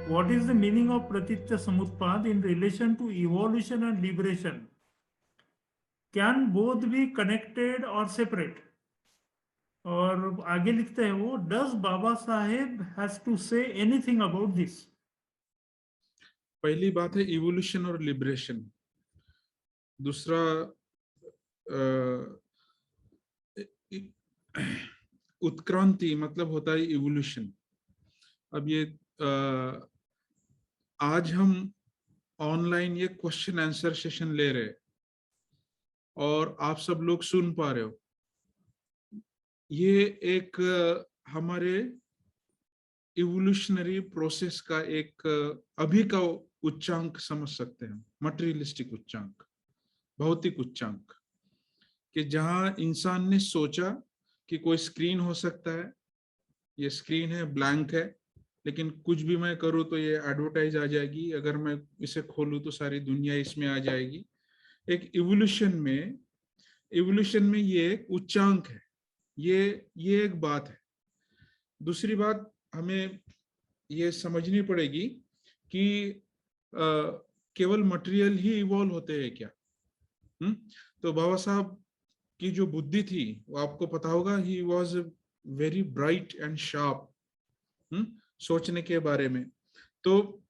what is the meaning of Pratitya Samutpad in relation to evolution and liberation? Can both be connected or separate? और आगे लिखते हैं वो, does Baba Saheb has to say anything about this? पहली बात है evolution और लिबरेशन। दूसरा उत्क्रांति मतलब होता है इवोल्यूशन। अब ये आज हम ऑनलाइन ये क्वेश्चन आंसर सेशन ले रहे और आप सब लोग सुन पा रहे हो। ये एक हमारे इवोल्यूशनरी प्रोसेस का एक अभी का उच्चांक समझ सकते हैं, मटेरियलिस्टिक उच्चांक, भौतिक उच्चांक, कि जहां इंसान ने सोचा कि कोई स्क्रीन हो सकता है, ये स्क्रीन है, ब्लैंक है, लेकिन कुछ भी मैं करूँ तो ये एडवर्टाइज आ जाएगी, अगर मैं इसे खोलूँ तो सारी दुनिया इसमें आ जाएगी। एक इवोल्यूशन में ये एक उच्चांक है, ये एक बात है। दूसरी बात हमें ये समझनी पड़ेगी कि केवल मटेरियल ही इवॉल्व होते हैं क्या? तो बाबा साहब की जो बुद्धि थी वो आपको पता होगा, he was very bright and sharp सोचने के बारे में। तो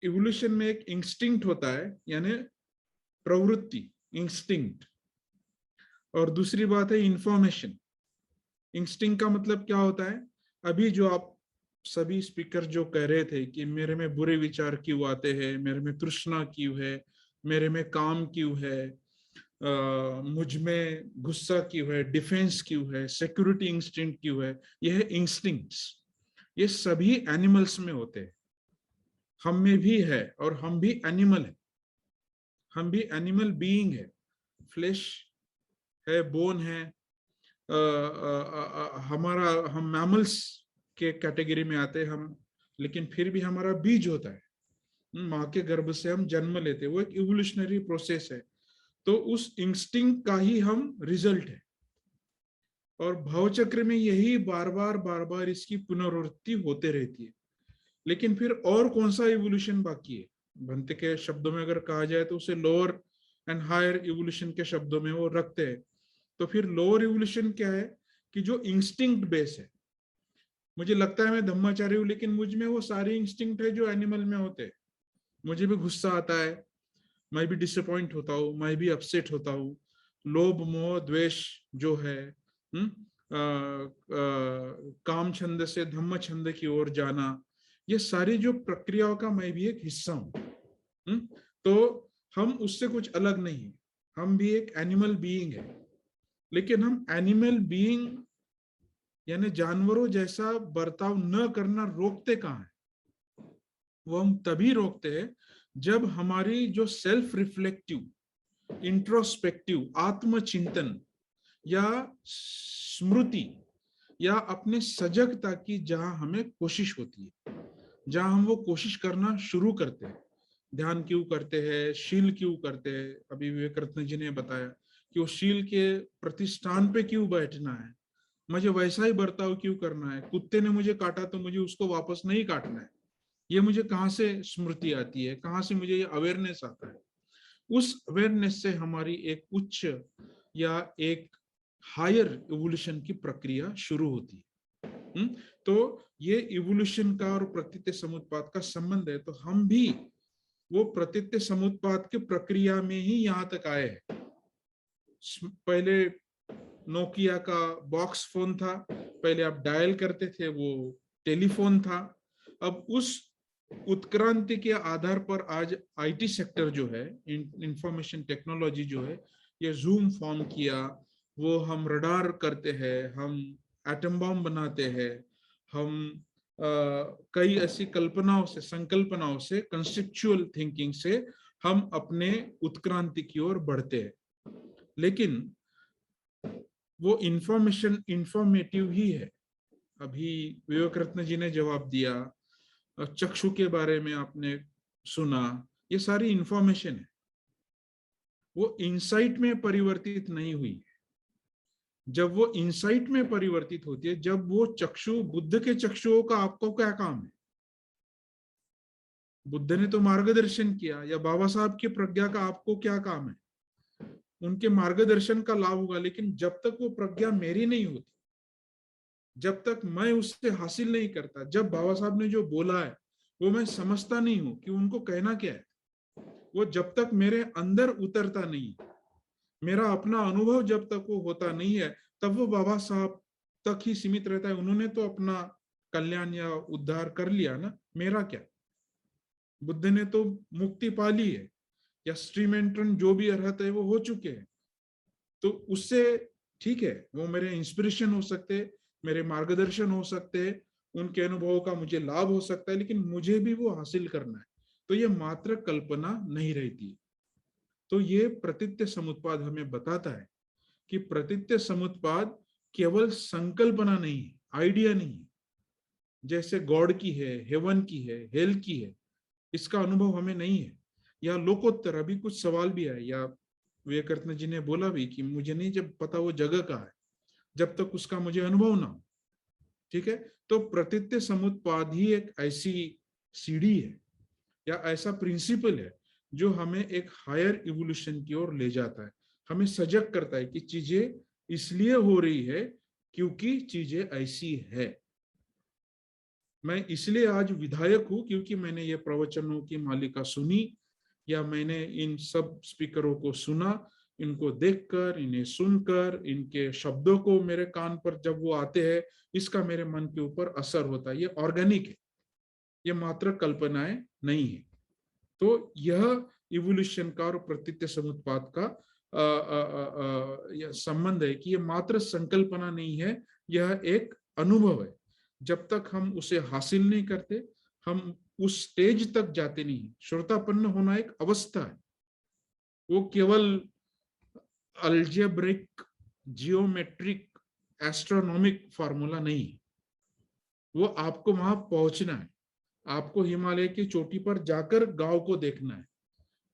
इवोल्यूशन में एक इंस्टिंक्ट होता है, यानी प्रवृत्ति, इंस्टिंक्ट। और दूसरी बात है इंफॉर्मेशन। इंस्टिंक्ट का मतलब क्या होता है? अभी जो आप सभी स्पीकर जो कह रहे थे कि मेरे में बुरे विचार क्यों आते हैं, मेरे में तृष्णा क्यों है, मेरे में काम क्यों है, मुझ में गुस्सा क्यों है, डिफेंस क्यों है, सिक्योरिटी इंस्टिंक्ट क्यों है, यह है इंस्टिंक्ट्स। ये सभी एनिमल्स में होते हैं, हम में भी है, और हम भी एनिमल है, हम भी एनिमल बीइंग है, फ्लेश है, बोन है, हमारा, हम मैमल्स के कैटेगरी में आते हैं हम, लेकिन फिर भी हमारा बीज होता है, माँ के गर्भ से हम जन्म लेते हैं, वो एक इवोल्यूशनरी प्रोसेस है। तो उस इंस्टिंक्ट का ही हम रिजल्ट है, और भावचक्र में यही बार बार इसकी पुनरावृत्ति होते रहती है। लेकिन फिर और कौन सा इवोल्यूशन बाकी है? भंते के शब्दों में अगर कहा जाए तो उसे लोअर एंड हायर इवोल्यूशन के शब्दों में वो रखते हैं। तो फिर लोअर इवोल्यूशन क्या है? कि जो इंस्टिंक्ट बेस है, मुझे लगता है मैं धम्माचारी हूँ, लेकिन मुझ में वो सारे इंस्टिंक्ट है जो एनिमल में होते हैं। मुझे भी गुस्सा आता है, मैं भी डिसअपॉइंट होता हूँ, मैं भी अपसेट होता हूँ, लोभ मोह द्वेष जो है, काम छंद से धम्म छंद की ओर जाना, ये सारी जो प्रक्रियाओं का मैं भी एक हिस्सा हूँ। तो हम उससे कुछ अलग नहीं है, हम भी एक एनिमल बीइंग है। लेकिन हम एनिमल बीइंग यानी जानवरों जैसा बर्ताव न करना रोकते कहाँ है? वो हम तभी रोकते हैं जब हमारी जो सेल्फ रिफ्लेक्टिव, इंट्रोस्पेक्टिव आत्मचिंतन या स्मृति या अपने सजगता की जहां हमें कोशिश होती है, जहां हम वो कोशिश करना शुरू करते हैं। ध्यान क्यों करते हैं, शील क्यों करते हैं? अभी विवेक रत्न जी ने बताया कि वो शील के प्रतिष्ठान पे क्यों बैठना है, मुझे वैसा ही बर्ताव क्यों करना है, कुत्ते ने मुझे काटा तो मुझे उसको वापस नहीं काटना है। ये मुझे कहाँ से स्मृति आती है, कहाँ से मुझे ये अवेयरनेस आता है? उस अवेयरनेस से हमारी एक उच्च या एक हायर इवोल्यूशन की प्रक्रिया शुरू होती है। तो ये इवोल्यूशन का और प्रतीत्य समुत्पाद का संबंध है। तो हम भी वो प्रतीत्य समुत्पाद की प्रक्रिया में ही यहाँ तक आए हैं। पहले नोकिया का बॉक्स फोन था, पहले आप डायल करते थे, वो टेलीफोन था। अब उस उत्क्रांति के आधार पर आज आईटी सेक्टर जो है, इंफॉर्मेशन टेक्नोलॉजी जो है, ये जूम फॉर्म किया, वो हम रडार करते हैं, हम एटम बॉम्ब बनाते हैं, हम कई ऐसी कल्पनाओं से, संकल्पनाओं से, कंसेप्चुअल थिंकिंग से हम अपने उत्क्रांति की ओर बढ़ते हैं। लेकिन वो इंफॉर्मेशन इंफॉर्मेटिव ही है। अभी विवेक रत्न जी ने जवाब दिया, चक्षु के बारे में आपने सुना, ये सारी इंफॉर्मेशन है, वो इंसाइट में परिवर्तित नहीं हुई। जब वो इंसाइट में परिवर्तित होती है, जब वो चक्षु, बुद्ध के चक्षुओं का आपको क्या काम है? बुद्ध ने तो मार्गदर्शन किया, या बाबा साहब की प्रज्ञा का आपको क्या काम है? उनके मार्गदर्शन का लाभ होगा, लेकिन जब तक वो प्रज्ञा मेरी नहीं होती, जब तक मैं उससे हासिल नहीं करता, जब बाबा साहब ने जो बोला है वो मैं समझता नहीं हूं कि उनको कहना क्या है, वो जब तक मेरे अंदर उतरता नहीं, मेरा अपना अनुभव जब तक वो होता नहीं है, तब वो बाबा साहब तक ही सीमित रहता है। उन्होंने तो अपना कल्याण या उद्धार कर लिया ना, मेरा क्या? बुद्ध ने तो मुक्ति पा ली है, या श्रीमेंट्रन जो भी अर्हत है वो हो चुके हैं। तो उससे ठीक है, वो मेरे इंस्पिरेशन हो सकते, मेरे मार्गदर्शन हो सकते, उनके अनुभवों का मुझे लाभ हो सकता है, लेकिन मुझे भी वो हासिल करना है। तो ये मात्र कल्पना नहीं रहती। तो ये प्रतीत्य समुत्पाद हमें बताता है कि प्रतीत्य समुत्पाद केवल संकल्पना नहीं है, आइडिया नहीं है, जैसे गॉड की है, हेवन की है, हेल की है, इसका अनुभव हमें नहीं है। या लोकोत्तर, अभी कुछ सवाल भी है, या विवेकानंद जी ने बोला भी कि मुझे नहीं जब पता वो जगह का है, जब तक उसका मुझे अनुभव ना हो। ठीक है, तो प्रतीत्य समुत्पाद ही एक ऐसी सीढ़ी है या ऐसा प्रिंसिपल है जो हमें एक हायर इवोल्यूशन की ओर ले जाता है, हमें सजग करता है कि चीजें इसलिए हो रही है क्योंकि चीजें ऐसी है। मैं इसलिए आज विधायक हूं क्योंकि मैंने ये प्रवचनों की मालिका सुनी, या मैंने इन सब स्पीकरों को सुना, इनको देखकर, इन्हें सुनकर, इनके शब्दों को मेरे कान पर जब वो आते हैं, इसका मेरे मन के ऊपर असर होता है। ये ऑर्गेनिक है, ये मात्र कल्पनाएं नहीं है। तो यह इवोल्यूशन का और प्रतीत्य समुत्पाद का यह संबंध है कि ये मात्र संकल्पना नहीं है, यह एक अनुभव है। जब तक हम उसे हासिल नहीं करते, हम उस स्टेज तक जाते नहीं। श्रोतापन्न होना एक अवस्था है, वो केवल अल्जेब्रिक, जियोमेट्रिक, एस्ट्रोनॉमिक फार्मूला नहीं है। वो आपको वहां पहुंचना है, आपको हिमालय की चोटी पर जाकर गांव को देखना है,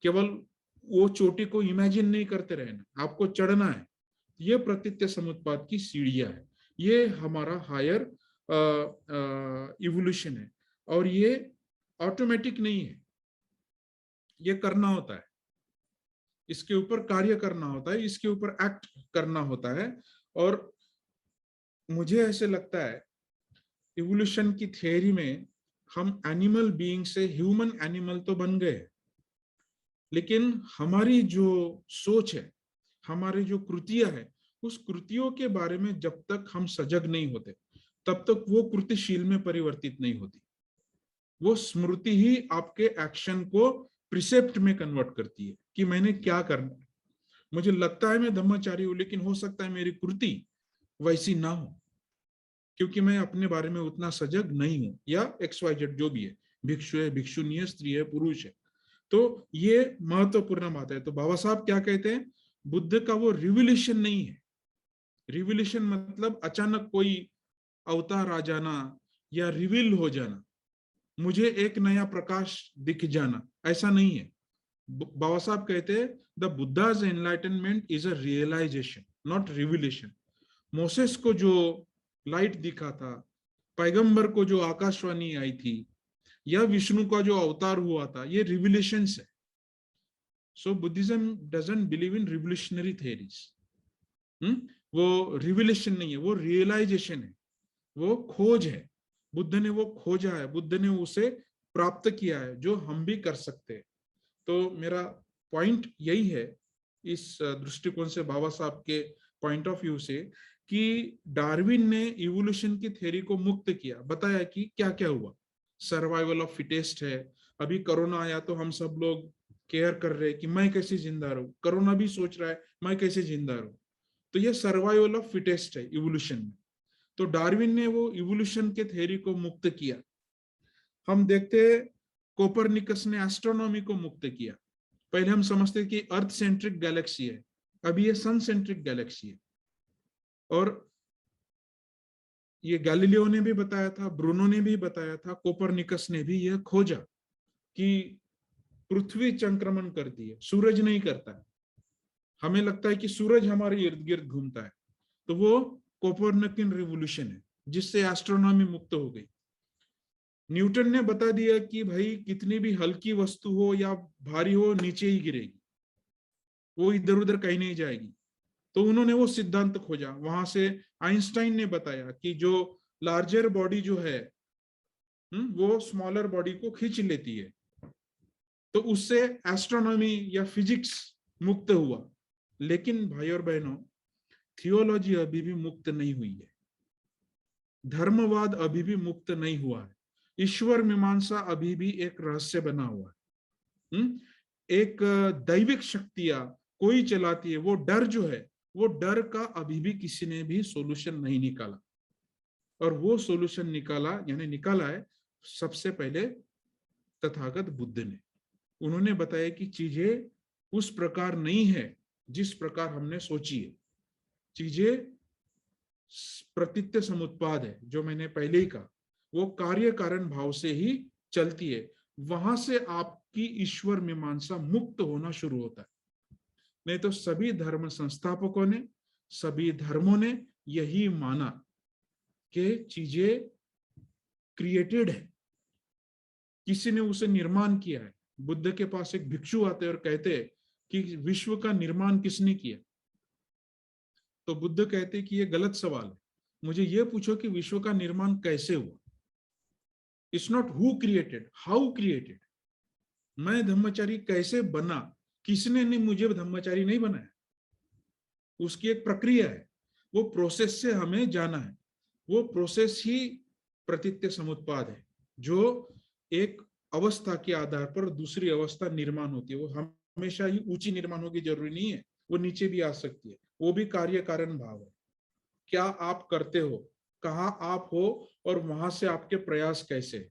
केवल वो चोटी को इमेजिन नहीं करते रहना, आपको चढ़ना है। ये प्रतीत्य समुत्पाद की सीढ़ियां है, ये हमारा हायर इवोल्यूशन है। और ये ऑटोमेटिक नहीं है, ये करना होता है, इसके ऊपर कार्य करना होता है, इसके ऊपर एक्ट करना होता है। और मुझे ऐसे लगता है इवोल्यूशन की थियरी में हम एनिमल बीइंग से ह्यूमन एनिमल तो बन गए, लेकिन हमारी जो सोच है, हमारी जो कृतियां है, उस कृतियों के बारे में जब तक हम सजग नहीं होते, तब तक वो कृतिशील में परिवर्तित नहीं होती। वो स्मृति ही आपके एक्शन को प्रिसेप्ट में कन्वर्ट करती है कि मैंने क्या करना है। मुझे लगता है मैं धम्मचारी हूं, लेकिन हो सकता है मेरी कृति वैसी ना हो, क्योंकि मैं अपने बारे में उतना सजग नहीं हूं, या XYZ जो भी है, भिक्षु है, भिक्षुनी है, स्त्री है, पुरुष है। तो ये महत्वपूर्ण बात है। तो बाबा साहब क्या कहते हैं, बुद्ध का वो रिवोल्यूशन नहीं है। रिवोल्यूशन मतलब अचानक कोई अवतार आ जाना या रिवील हो जाना, मुझे एक नया प्रकाश दिख जाना, ऐसा नहीं है। बाबा साहब कहते हैं the Buddha's enlightenment is a realisation, not revolution. Moses को जो लाइट दिखा था, पैगंबर को जो आकाशवाणी आई थी, या विष्णु का जो अवतार हुआ था, ये रिवोल्यूशंस है। So Buddhism doesn't believe in revolutionary theories. वो रिवोल्यूशन नहीं है, वो रियलाइजेशन है, वो खोज है। बुद्ध ने वो खोजा है, बुद्ध ने उसे प्राप्त किया है, जो हम भी कर सकते हैं। तो मेरा पॉइंट यही है इस दृष्टिकोण से, बाबा साहब के पॉइंट ऑफ व्यू से, कि डार्विन ने इवोल्यूशन की थ्योरी को मुक्त किया, बताया कि क्या क्या हुआ। सर्वाइवल ऑफ फिटेस्ट है। अभी कोरोना आया तो हम सब लोग केयर कर रहे हैं कि मैं कैसे जिंदा रहूं, कोरोना भी सोच रहा है मैं कैसे जिंदा रहूं। तो ये सर्वाइवल ऑफ फिटेस्ट है इवोल्यूशन में। तो डार्विन ने वो इवोल्यूशन के थ्योरी को मुक्त किया। हम देखते हैं कोपरनिकस ने एस्ट्रोनॉमी को मुक्त किया। पहले हम समझते कि अर्थ सेंट्रिक गैलेक्सी है, अभी ये सन सेंट्रिक गैलेक्सी है। और ये गैलीलियो ने भी बताया था, ब्रूनो ने भी बताया था, कोपरनिकस ने भी यह खोजा कि पृथ्वी संक्रमण करती है, सूरज नहीं करता है। हमें लगता है कि सूरज हमारे इर्द गिर्द घूमता है। तो वो कोपरनिकन रिवोल्यूशन है जिससे एस्ट्रोनॉमी मुक्त हो गई। न्यूटन ने बता दिया कि भाई कितनी भी हल्की वस्तु हो या भारी हो नीचे ही गिरेगी, वो इधर उधर कहीं नहीं जाएगी। तो उन्होंने वो सिद्धांत खोजा। वहां से आइंस्टाइन ने बताया कि जो लार्जर बॉडी जो है वो स्मॉलर बॉडी को खींच लेती है। तो उससे एस्ट्रोनॉमी या फिजिक्स मुक्त हुआ। लेकिन भाई और बहनों, थियोलॉजी अभी भी मुक्त नहीं हुई है, धर्मवाद अभी भी मुक्त नहीं हुआ है, ईश्वर मीमांसा अभी भी एक रहस्य बना हुआ है। एक दैविक शक्तियां कोई चलाती है, वो डर जो है, वो डर का अभी भी किसी ने भी सॉल्यूशन नहीं निकाला। और वो सॉल्यूशन निकाला है सबसे पहले तथागत बुद्ध ने। उन्होंने बताया कि चीजें उस प्रकार नहीं है जिस प्रकार हमने सोची है। चीजें प्रतीत्य समुत्पाद है, जो मैंने पहले ही कहा, वो कार्य कारण भाव से ही चलती है। वहां से आपकी ईश्वर मीमांसा मुक्त होना शुरू होता है। नहीं तो सभी धर्म संस्थापकों ने, सभी धर्मों ने यही माना कि चीजें क्रिएटेड है, किसी ने उसे निर्माण किया है। बुद्ध के पास एक भिक्षु आते और कहते कि विश्व का निर्माण किसने किया? तो बुद्ध कहते कि ये गलत सवाल है, मुझे ये पूछो कि विश्व का निर्माण कैसे हुआ। It's not who created, how created. मैं धम्मचारी कैसे बना, किसने ने मुझे धम्मचारी नहीं बनाया, उसकी एक प्रक्रिया है, वो प्रोसेस से हमें जाना है। वो प्रोसेस ही प्रतीत्य समुत्पाद है, जो एक अवस्था के आधार पर दूसरी अवस्था निर्माण होती है। वो हमेशा ही ऊंची निर्माण होगी जरूरी नहीं है, वो नीचे भी आ सकती है। वो भी कार्य कारण भाव है। क्या आप करते हो, कहाँ आप हो, और वहां से आपके प्रयास कैसे।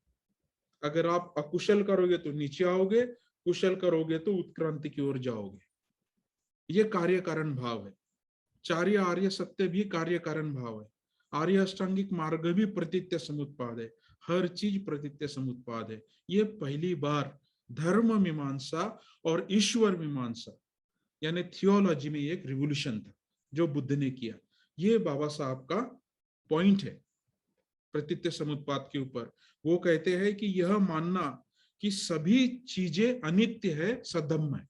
अगर आप अकुशल करोगे तो नीचे आओगे, कुशल करोगे तो उत्क्रांति की ओर जाओगे। ये कार्य कारण भाव है। चार्य आर्य सत्य भी कार्य कारण भाव है। आर्य अष्टांगिक मार्ग भी प्रतीत्य समुत्पाद है। हर चीज प्रतीत्य समुत्पाद है। ये पहली बार धर्म मीमांसा और ईश्वर मीमांसा यानी थियोलॉजी में एक रिवोल्यूशन था जो बुद्ध ने किया। ये बाबा साहब का पॉइंट है प्रतीत्य समुत्पाद के ऊपर। वो कहते हैं कि यह मानना कि सभी चीजें अनित्य है, सदम्य है।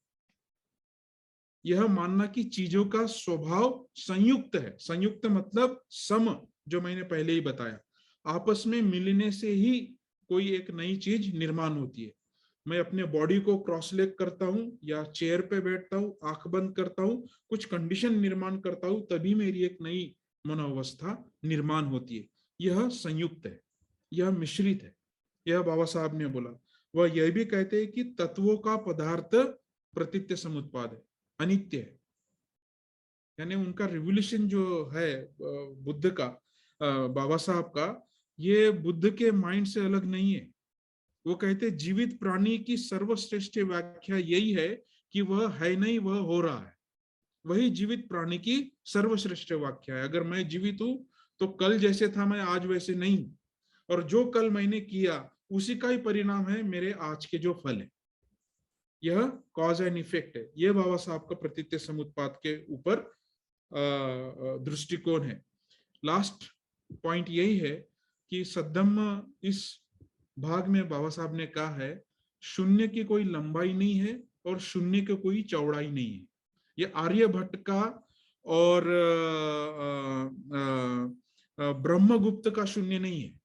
यह मानना कि चीजों का स्वभाव संयुक्त है। संयुक्त मतलब सम, जो मैंने पहले ही बताया, आपस में मिलने से ही कोई एक नई चीज निर्माण होती है। मैं अपने बॉडी को क्रॉस लेग करता हूं या चेयर पे बैठता हूं, आंख बंद करता हूं, कुछ कंडीशन निर्माण करता हूं, तभी मेरी एक नई मनोअवस्था निर्माण होती है। यह संयुक्त है, यह मिश्रित है। यह बाबा साहब ने बोला। वह यह भी कहते हैं कि तत्वों का पदार्थ प्रतीत्य समुत्पाद है, अनित्य है। यानी उनका रिवोल्यूशन जो है बुद्ध का, बाबा साहब का, ये बुद्ध के माइंड से अलग नहीं है। वो कहते जीवित प्राणी की सर्वश्रेष्ठ व्याख्या यही है कि वह है नहीं, वह हो रहा है। वही जीवित प्राणी की सर्वश्रेष्ठ व्याख्या है। अगर मैं जीवित हूं तो कल जैसे था मैं आज वैसे नहीं हूं, और जो कल मैंने किया उसी का ही परिणाम है मेरे आज के जो फल है। यह कॉज एंड इफेक्ट है। यह बाबा साहब का प्रतीत्य समुत्पाद के ऊपर दृष्टिकोण है। लास्ट पॉइंट यही है कि सद्धम्म इस भाग में बाबा साहब ने कहा है शून्य की कोई लंबाई नहीं है और शून्य की कोई चौड़ाई नहीं है। ये आर्यभट्ट का और ब्रह्मगुप्त का शून्य नहीं है।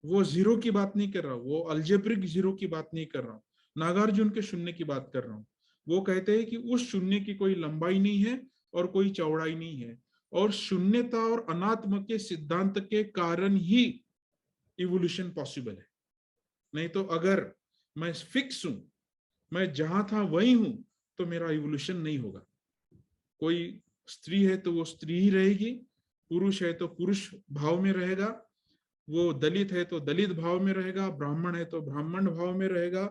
वो जीरो की बात नहीं कर रहा हूं, वो अल्जेब्रिक जीरो की बात नहीं कर रहा हूं, नागार्जुन के शून्य की बात कर रहा हूं। वो कहते हैं कि उस शून्य की कोई लंबाई नहीं है और कोई चौड़ाई नहीं है, और शून्यता और अनात्म के सिद्धांत के कारण ही इवोल्यूशन पॉसिबल है। नहीं तो अगर मैं फिक्स हूं, मैं जहां था वही हूं, तो मेरा इवोल्यूशन नहीं होगा। कोई स्त्री है तो वो स्त्री ही रहेगी, पुरुष है तो पुरुष भाव में रहेगा, वो दलित है तो दलित भाव में रहेगा, ब्राह्मण है तो ब्राह्मण भाव में रहेगा,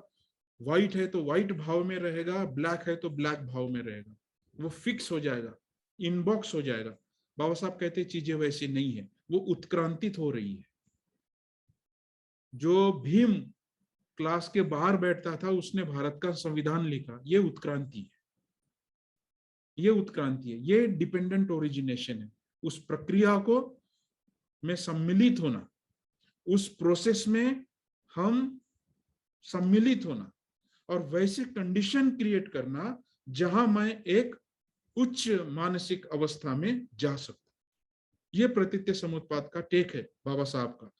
व्हाइट है तो व्हाइट भाव में रहेगा, ब्लैक है तो ब्लैक भाव में रहेगा। वो फिक्स हो जाएगा, इनबॉक्स हो जाएगा। बाबा साहब कहते हैं चीजें वैसी नहीं है, वो उत्क्रांतित हो रही है। जो भीम क्लास के बाहर बैठता था उसने भारत का संविधान लिखा, ये उत्क्रांति है। ये उत्क्रांति है, ये डिपेंडेंट ओरिजिनेशन है। उस प्रक्रिया को में सम्मिलित होना, उस प्रोसेस में हम सम्मिलित होना और वैसे कंडीशन क्रिएट करना जहां मैं एक उच्च मानसिक अवस्था में जा सकूं। ये प्रतीत्य समुत्पाद का टेक है बाबा साहब का।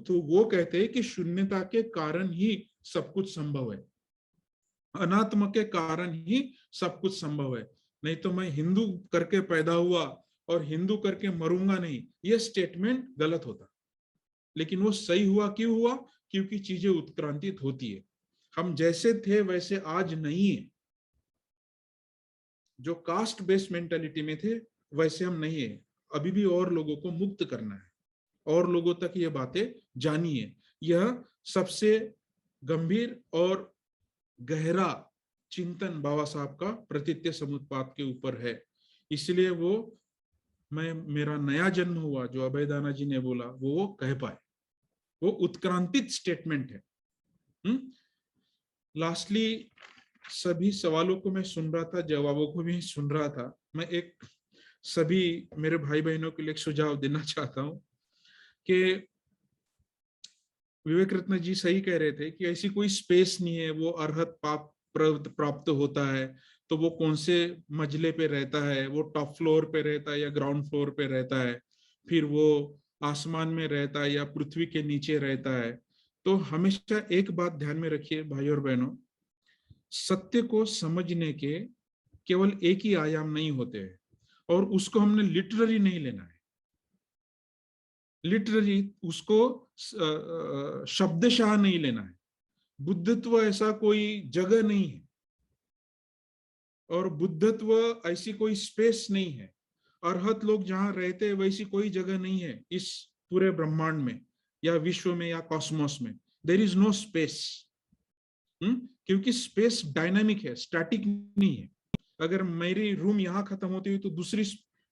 तो वो कहते हैं कि शून्यता के कारण ही सब कुछ संभव है, अनात्म के कारण ही सब कुछ संभव है। नहीं तो मैं हिंदू करके पैदा हुआ और हिंदू करके मरूंगा नहीं, ये स्टेटमेंट गलत होता। लेकिन वो सही हुआ, क्यों हुआ? क्योंकि चीजें उत्क्रांतित होती है। हम जैसे थे वैसे आज नहीं है। जो कास्ट बेस्ड मेंटालिटी में थे वैसे हम नहीं है। अभी भी और लोगों को मुक्त करना है, और लोगों तक ये बातें जानिए। यह सबसे गंभीर और गहरा चिंतन बाबा साहब का प्रतीत्य समुत्पाद के ऊपर है। इसलिए वो मेरा नया जन्म हुआ जो अभयदाना जी ने बोला वो कह पाए, वो उत्क्रांतित स्टेटमेंट है। लास्टली सभी सवालों को मैं सुन रहा था, जवाबों को भी सुन रहा था। मैं एक सभी मेरे भाई बहनों के लिए एक सुझाव देना चाहता हूं कि विवेक रत्न जी सही कह रहे थे कि ऐसी कोई स्पेस नहीं है। वो अर्हत पाप प्राप्त होता है तो वो कौन से मंजिले पे रहता है, वो टॉप फ्लोर पे रहता है या ग्राउंड फ्लोर पे रहता है, फिर वो आसमान में रहता है या पृथ्वी के नीचे रहता है। तो हमेशा एक बात ध्यान में रखिए भाई और बहनों, सत्य को समझने के केवल एक ही आयाम नहीं होते हैं, और उसको हमने लिटररी नहीं लेना है। लिटररी उसको शब्दशाह नहीं लेना है। बुद्धत्व ऐसा कोई जगह नहीं है, और बुद्धत्व ऐसी कोई स्पेस नहीं है। अरहत लोग जहां रहते हैं वैसी कोई जगह नहीं है इस पूरे ब्रह्मांड में या विश्व में या कॉस्मोस में। There is no space. क्योंकि स्पेस डायनामिक है, स्टैटिक नहीं है। अगर मेरी रूम यहां खत्म होती है तो दूसरी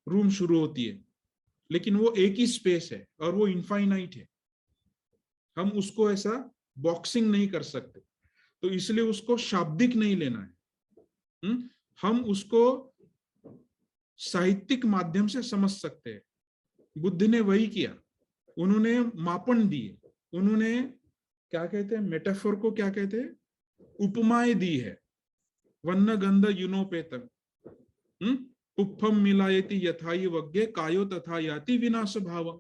रूम शुरू होती है, लेकिन वो एक ही स्पेस है और वो इनफाइनाइट है। हम उसको ऐसा बॉक्सिंग नहीं कर सकते, तो इसलिए उसको शाब्दिक नहीं लेना है। हम उसको साहित्यिक माध्यम से समझ सकते हैं। बुद्ध ने वही किया, उन्होंने मापन दिए, उन्होंने क्या कहते हैं, मेटाफोर को क्या कहते हैं, उपमाएं दी है। वन्न गंध युनोपेतम पुष्पम मिलायति यथाई वज्ञे कायो तथा याति विनाश भाव।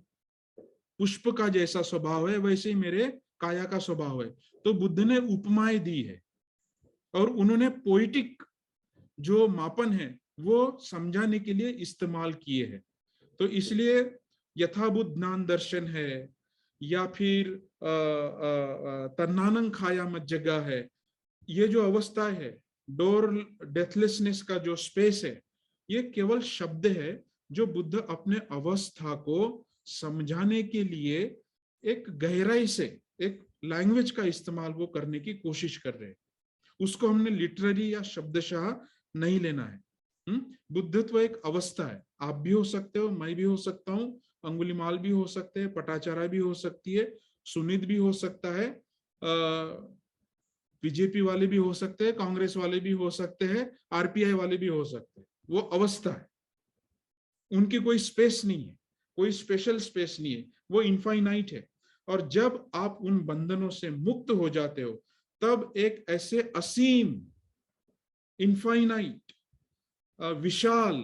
पुष्प का जैसा स्वभाव है वैसे ही मेरे काया का स्वभाव है। तो बुद्ध ने उपमाएं दी है और उन्होंने पोइटिक जो मापन है वो समझाने के लिए इस्तेमाल किए हैं। तो इसलिए यथाभूत ज्ञान दर्शन है या फिर तन्नानंग खाया मत जगह है, ये जो अवस्था है, डोर डेथलेसनेस का जो स्पेस है, ये केवल शब्द है जो बुद्ध अपने अवस्था को समझाने के लिए एक गहराई से एक लैंग्वेज का इस्तेमाल वो करने की कोशिश कर रहे हैं। उसको हमने लिटरेरी या शब्दशाह नहीं लेना है। बुद्धत्व एक अवस्था है। आप भी हो सकते हो, मैं भी हो सकता हूँ, अंगुलीमाल भी हो सकते हैं, पटाचारा भी हो सकती है, सुनीत भी हो सकता है, बीजेपी वाले भी हो सकते हैं, कांग्रेस वाले भी हो सकते हैं, आरपीआई वाले भी हो सकते हैं। वो अवस्था है, उनकी कोई स्पेस नहीं है, कोई स्पेशल स्पेस नहीं है, वो इनफाइनाइट है। और जब आप उन बंधनों से मुक्त हो जाते हो तब एक ऐसे असीम इनफाइनाइट विशाल,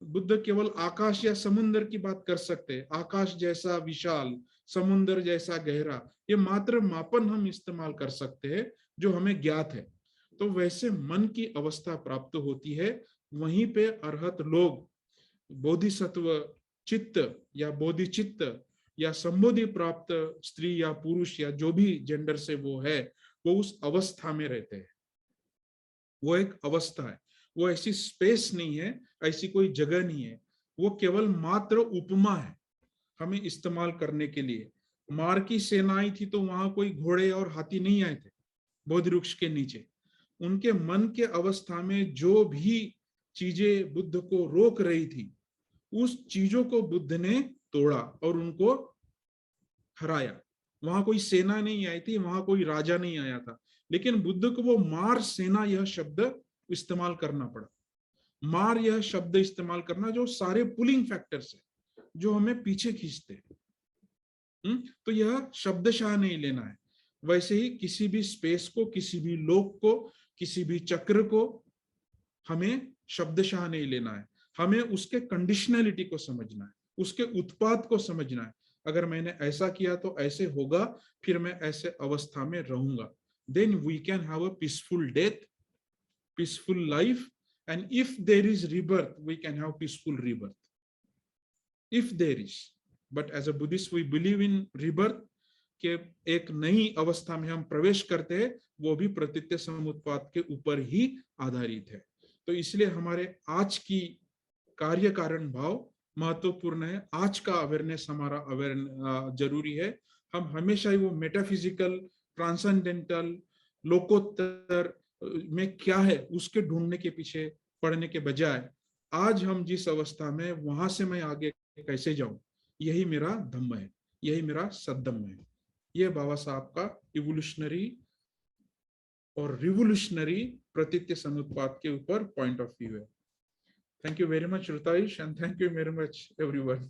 बुद्ध केवल आकाश या समुद्र की बात कर सकते हैं, आकाश जैसा विशाल, समुद्र जैसा गहरा, ये मात्र मापन हम इस्तेमाल कर सकते हैं जो हमें ज्ञात है। तो वैसे मन की अवस्था प्राप्त होती है, वहीं पे अरहत लोग बोधिसत्व चित्त या बोधिचित्त या संबोधि प्राप्त स्त्री या पुरुष या जो भी जेंडर से वो है, वो उस अवस्था में रहते हैं। वो एक अवस्था है, वो ऐसी स्पेस नहीं है, ऐसी कोई जगह नहीं है। वो केवल मात्र उपमा है हमें इस्तेमाल करने के लिए। मार की सेनाएं थी तो वहां कोई घोड़े और हाथी नहीं आए थे बोधि वृक्ष के नीचे। उनके मन के अवस्था में जो भी चीजें बुद्ध को रोक रही थी, उस चीजों को बुद्ध ने तोड़ा और उनको हराया। वहां कोई सेना नहीं आई थी, वहां कोई राजा नहीं आया था, लेकिन बुद्ध को वो मार सेना यह शब्द इस्तेमाल करना पड़ा। मार यह शब्द इस्तेमाल करना जो सारे पुलिंग फैक्टर्स है जो हमें पीछे खींचते हैं। तो यह शब्दशाह नहीं लेना है। वैसे ही किसी भी स्पेस को, किसी भी लोक को, किसी भी चक्र को हमें शब्दशाह नहीं लेना है, हमें उसके कंडीशनलिटी को समझना है, उसके उत्पाद को समझना है। अगर मैंने ऐसा किया तो ऐसे होगा, फिर मैं ऐसे अवस्था में रहूंगा। Then we can have a peaceful death, peaceful life, and if there is rebirth we can have peaceful rebirth, if there is. But as a Buddhist we believe in rebirth, कि एक नई अवस्था में हम प्रवेश करते हैं, वो भी प्रतीत्य समुत्पाद के ऊपर ही आधारित है। तो इसलिए हमारे आज की कार्य कारण भाव महत्वपूर्ण है। आज का अवेयरनेस हमारा जरूरी है। हम हमेशा ही वो मेटाफिजिकल, ट्रांसेंडेंटल, लोकोत्तर में क्या है उसके ढूंढने के पीछे पड़ने के बजाय आज हम जिस अवस्था में, वहां से मैं आगे कैसे जाऊं, यही मेरा धम्म है, यही मेरा सद्धम्म है। ये बाबा साहब का इवोल्यूशनरी और रिवोल्यूशनरी प्रतीत्य समुत्पाद के ऊपर पॉइंट ऑफ व्यू है। Thank you very much, Rutaish, and thank you very much, everyone.